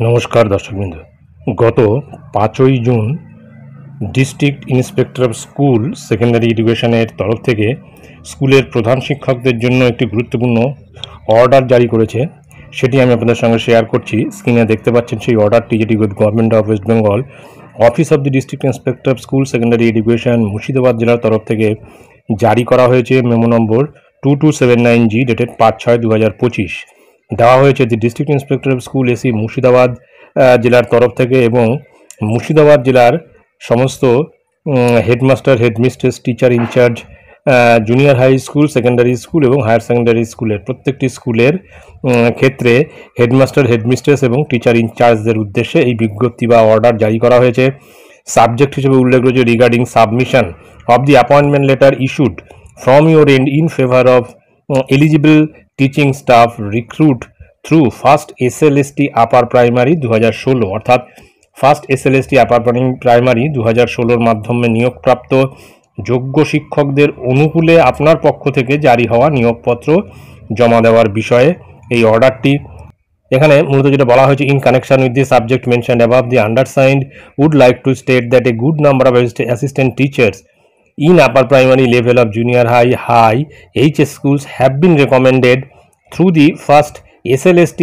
নমস্কার দর্শকবৃন্দ। গত 5ই June district inspector of school secondary এডুকেশনের তরফ থেকে স্কুলের প্রধান শিক্ষকদের জন্য একটি গুরুত্বপূর্ণ অর্ডার জারি করেছে। সেটি আমি আপনাদের সঙ্গে শেয়ার করছি। স্ক্রিনে দেখতে পাচ্ছেন সেই অর্ডারটি, যেটি government of West Bengal office of the district inspector of school secondary education Murshidabad জেলার তরফ থেকে জারি করা হয়েছে। মেমো নম্বর 2279G ডেটেড 5/6/2025 দেওয়া হয়েছে the district inspector of school SE Murshidabad জেলার তরফ থেকে, এবং মুর্শিদাবাদ জেলার সমস্ত headmaster, headmistress, teacher incharge, junior high school, secondary school এবং হায়ার সেকেন্ডারি স্কুলের প্রত্যেকটি স্কুলের ক্ষেত্রে হেডমাস্টার, হেডমিস্ট্রেস এবং টিচার ইনচার্জদের উদ্দেশ্যে এই বিজ্ঞপ্তি বা অর্ডার জারি করা হয়েছে। সাবজেক্ট হিসেবে উল্লেখ রয়েছে regarding submission of the appointment letter issued from your end in favour of eligible teaching staff recruit through first SLST upper primary 2016, অর্থাৎ ফার্স্ট SLST আপার প্রাইমারি 2016 মাধ্যমে নিয়োগপ্রাপ্ত যোগ্য শিক্ষকদের অনুকূলে আপনার পক্ষ থেকে জারি হওয়া নিয়োগপত্র জমা দেওয়ার বিষয়ে এই অর্ডারটি। এখানে মূলত যেটা বলা হয়েছে, in connection with the subject mentioned above the undersigned would like to state that a good number of assistant teachers in upper primary level of junior high HS schools have been recommended through the first SLST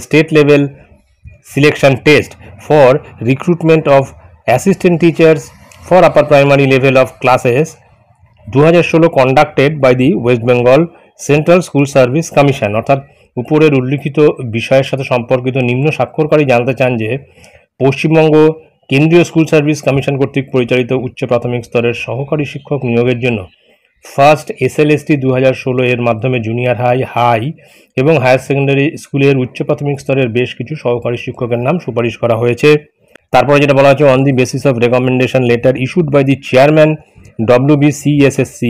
state level selection test for recruitment of assistant teachers for upper primary level of classes 2016 conducted by the West Bengal Central School Service Commission। অর্থাৎ উপরের উল্লিখিত বিষয়ের সাথে সম্পর্কিত নিম্ন স্বাক্ষরকারী জানতে চান যে পশ্চিমবঙ্গ কেন্দ্রীয় স্কুল সার্ভিস কমিশন কর্তৃক পরিচালিত উচ্চ প্রাথমিক স্তরের সহকারী শিক্ষক নিয়োগের জন্য ফার্স্ট SLST 2016 এর মাধ্যমে জুনিয়র হাই এবং হায়ার সেকেন্ডারি স্কুলের উচ্চ প্রাথমিক স্তরের বেশ কিছু সহকারী শিক্ষকের নাম সুপারিশ করা হয়েছে। তারপরে যেটা বলা হচ্ছে, on the basis of recommendation letter issued by the chairman WBCSSC,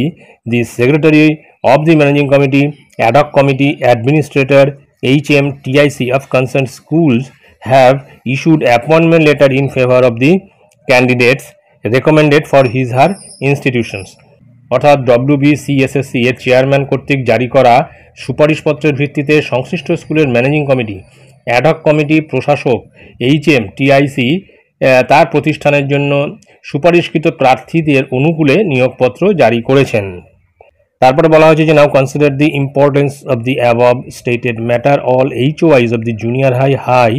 the secretary of the managing committee, ad hoc committee, administrator HM TIC of concerned schools have issued appointment letter in favor of the candidates recommended for his her institutions। অর্থাৎ WBCSSC এর chairman কর্তৃক জারি করা সুপারিশপত্রের ভিত্তিতে সংশ্লিষ্ট স্কুলের managing committee, ad hoc committee, প্রশাসক HM TIC তার প্রতিষ্ঠানের জন্য সুপারিশকৃত প্রার্থীদের অনুকূলে নিয়োগপত্র জারি করেছেন। তারপরে বলা হয়েছে যে now consider the importance of the above stated matter, all HOIs of the junior high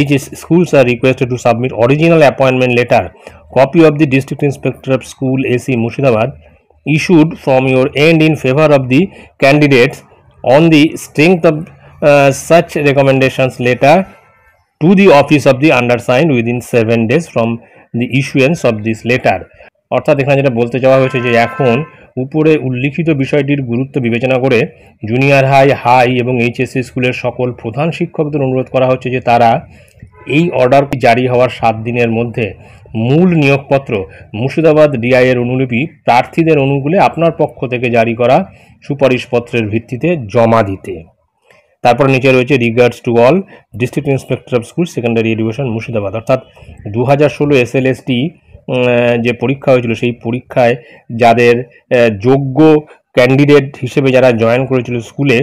HS schools are requested to submit original appointment letter copy of the district inspector of school AC Murshidabad issued from your end in favor of the candidates on the strength of such recommendations letter to the office of the undersigned within 7 days from the issuance of this letter। অর্থাৎ এখানে যেটা বলতে চাওয়া হয়েছে যে এখন উপরে উল্লিখিত বিষয়টির গুরুত্ব বিবেচনা করে জুনিয়র হাই এবং HSC স্কুলের সকল প্রধান শিক্ষকদের অনুরোধ করা হচ্ছে যে তারা এই অর্ডার জারি হওয়ার 7 দিনের মধ্যে মূল নিয়োগপত্র মুর্শিদাবাদ DI এর অনুলিপি প্রার্থীদের অনুকূলে আপনার পক্ষ থেকে জারি করা সুপারিশপত্রের ভিত্তিতে জমা দিতে। তারপর নিচে রয়েছে regards to all district inspector of school secondary education Murshidabad. অর্থাৎ 2016 SLST যে পরীক্ষা হয়েছিল সেই পরীক্ষায় যাদের যোগ্য ক্যান্ডিডেট হিসেবে যারা জয়েন করেছিল স্কুলে,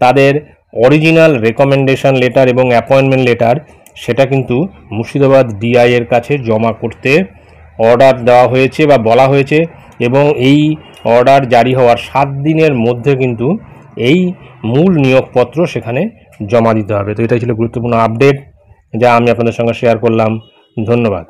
তাদের অরিজিনাল রেকমেন্ডেশন লেটার এবং অ্যাপয়েন্টমেন্ট লেটার সেটা কিন্তু মুর্শিদাবাদ DI এর কাছে জমা করতে অর্ডার দেওয়া হয়েছে বা বলা হয়েছে, এবং এই অর্ডার জারি হওয়ার 7 দিনের মধ্যে কিন্তু এই মূল নিয়োগপত্র সেখানে জমা দিতে হবে। তো এটাই ছিল গুরুত্বপূর্ণ আপডেট যা আমি আপনাদের সঙ্গে শেয়ার করলাম। ধন্যবাদ।